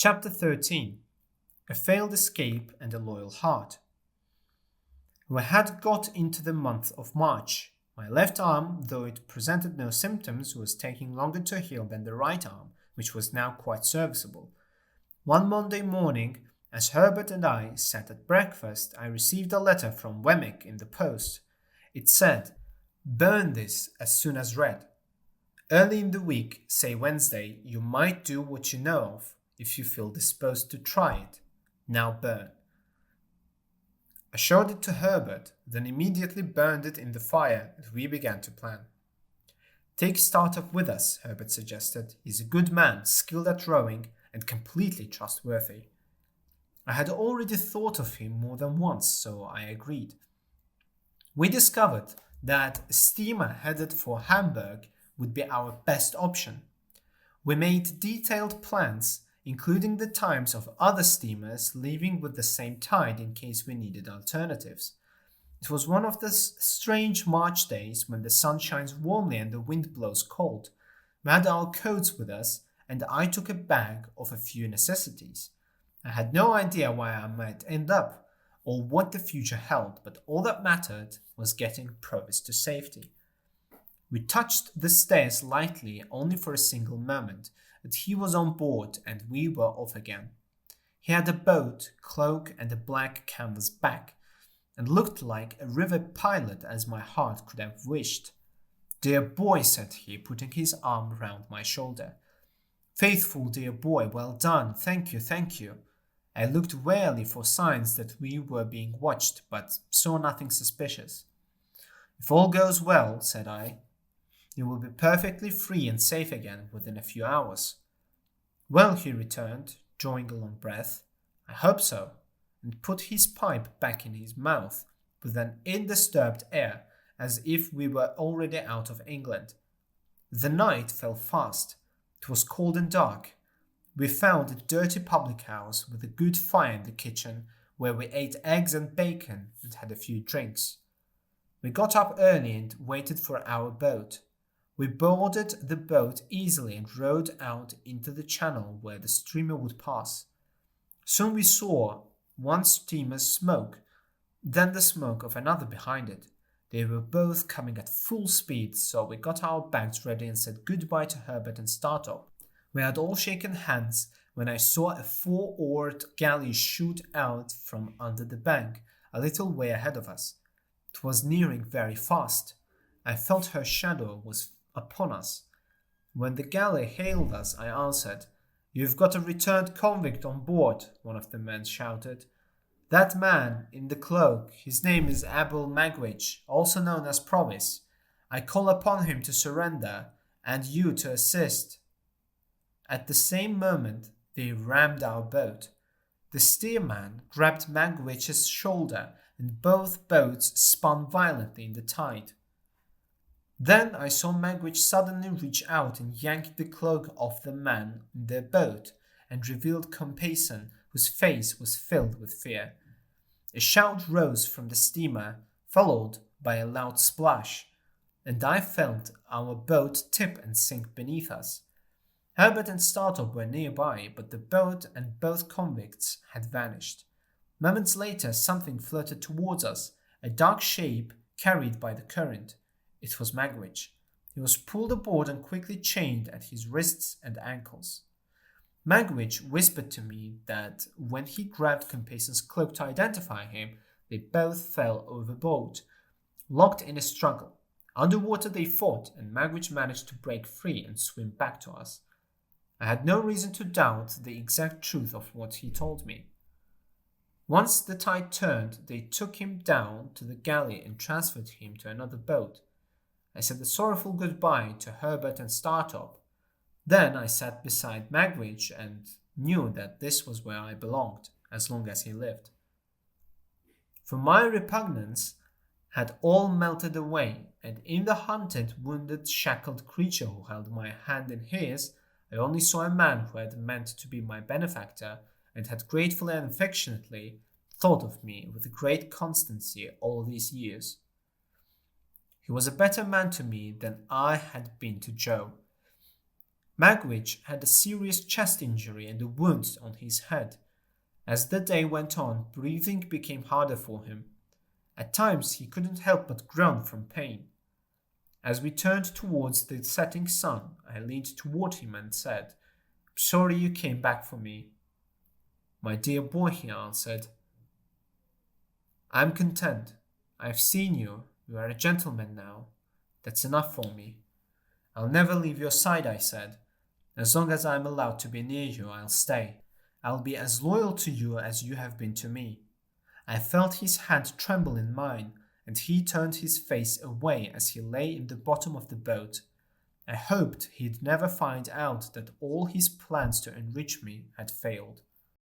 Chapter 13. A Failed Escape and a Loyal Heart. We had got into the month of March. My left arm, though it presented no symptoms, was taking longer to heal than the right arm, which was now quite serviceable. One Monday morning, as Herbert and I sat at breakfast, I received a letter from Wemmick in the post. It said, "Burn this as soon as read. Early in the week, say Wednesday, you might do what you know of, if you feel disposed to try it. Now burn." I showed it to Herbert, then immediately burned it in the fire, and we began to plan. "Take Startup with us," Herbert suggested. "He's a good man, skilled at rowing, and completely trustworthy." I had already thought of him more than once, so I agreed. We discovered that a steamer headed for Hamburg would be our best option. We made detailed plans, including the times of other steamers leaving with the same tide in case we needed alternatives. It was one of those strange March days when the sun shines warmly and the wind blows cold. We had our coats with us, and I took a bag of a few necessities. I had no idea where I might end up, or what the future held, but all that mattered was getting Provis to safety. We touched the stairs lightly only for a single moment, but he was on board and we were off again. He had a boat, cloak and a black canvas bag, and looked like a river pilot as my heart could have wished. "Dear boy," said he, putting his arm round my shoulder. "Faithful dear boy, well done, thank you, thank you." I looked warily for signs that we were being watched, but saw nothing suspicious. "If all goes well," said I, "you will be perfectly free and safe again within a few hours." "Well," he returned, drawing a long breath, "I hope so," and put his pipe back in his mouth with an undisturbed air, as if we were already out of England. The night fell fast. It was cold and dark. We found a dirty public house with a good fire in the kitchen, where we ate eggs and bacon and had a few drinks. We got up early and waited for our boat. We boarded the boat easily and rowed out into the channel where the steamer would pass. Soon we saw one steamer's smoke, then the smoke of another behind it. They were both coming at full speed, so we got our bags ready and said goodbye to Herbert and Startup. We had all shaken hands when I saw a four-oared galley shoot out from under the bank, a little way ahead of us. It was nearing very fast. I felt her shadow was upon us. When the galley hailed us, I answered. "You've got a returned convict on board," one of the men shouted. "That man in the cloak, his name is Abel Magwitch, also known as Provis. I call upon him to surrender, and you to assist." At the same moment, they rammed our boat. The steersman grabbed Magwitch's shoulder, and both boats spun violently in the tide. Then I saw Magwitch suddenly reach out and yank the cloak off the man in their boat, and revealed Compeyson, whose face was filled with fear. A shout rose from the steamer, followed by a loud splash, and I felt our boat tip and sink beneath us. Herbert and Startup were nearby, but the boat and both convicts had vanished. Moments later, something floated towards us, a dark shape carried by the current. It was Magwitch. He was pulled aboard and quickly chained at his wrists and ankles. Magwitch whispered to me that when he grabbed Compayson's cloak to identify him, they both fell overboard, locked in a struggle. Underwater they fought, and Magwitch managed to break free and swim back to us. I had no reason to doubt the exact truth of what he told me. Once the tide turned, they took him down to the galley and transferred him to another boat. I said a sorrowful goodbye to Herbert and Startup. Then I sat beside Magwitch and knew that this was where I belonged, as long as he lived. For my repugnance had all melted away, and in the hunted, wounded, shackled creature who held my hand in his, I only saw a man who had meant to be my benefactor and had gratefully and affectionately thought of me with great constancy all these years. He was a better man to me than I had been to Joe. Magwitch had a serious chest injury and a wound on his head. As the day went on, breathing became harder for him. At times he couldn't help but groan from pain. As we turned towards the setting sun, I leaned toward him and said, "I'm sorry you came back for me." "My dear boy," he answered, "I'm content. I've seen you. You are a gentleman now. That's enough for me." "I'll never leave your side," I said. "As long as I'm allowed to be near you, I'll stay. I'll be as loyal to you as you have been to me." I felt his hand tremble in mine, and he turned his face away as he lay in the bottom of the boat. I hoped he'd never find out that all his plans to enrich me had failed.